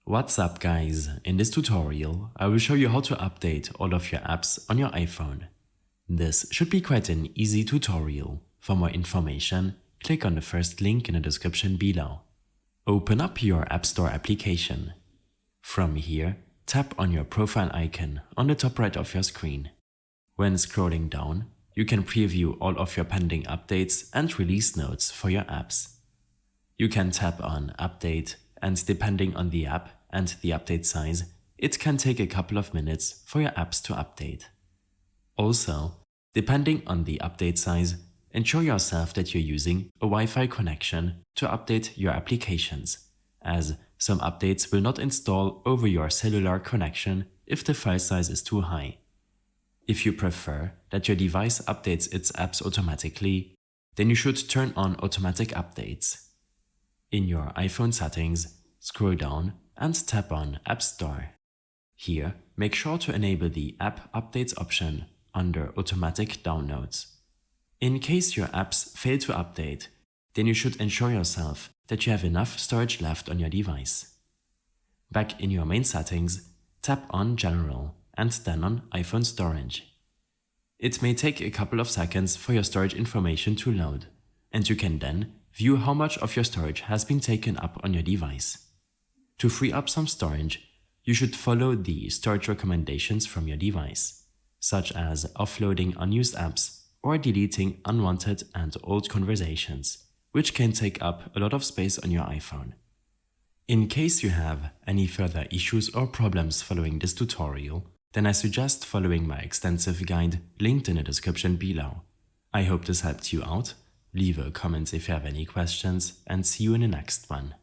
What's up guys, in this tutorial I will show you how to update all of your apps on your iPhone. This should be quite an easy tutorial. For more information, click on the first link in the description below. Open up your App Store application. From here, tap on your profile icon on the top right of your screen. When scrolling down, you can preview all of your pending updates and release notes for your apps. You can tap on Update, and depending on the app and the update size, it can take a couple of minutes for your apps to update. Also, depending on the update size, ensure yourself that you're using a Wi-Fi connection to update your applications, as some updates will not install over your cellular connection if the file size is too high. If you prefer that your device updates its apps automatically, then you should turn on automatic updates. In your iPhone settings, scroll down and tap on App Store. Here, make sure to enable the App Updates option under Automatic Downloads. In case your apps fail to update, then you should ensure yourself that you have enough storage left on your device. Back in your main settings, tap on General and then on iPhone Storage. It may take a couple of seconds for your storage information to load, and you can then view how much of your storage has been taken up on your device. To free up some storage, you should follow the storage recommendations from your device, such as offloading unused apps or deleting unwanted and old conversations, which can take up a lot of space on your iPhone. In case you have any further issues or problems following this tutorial, then I suggest following my extensive guide linked in the description below. I hope this helped you out. Leave a comment if you have any questions, and see you in the next one.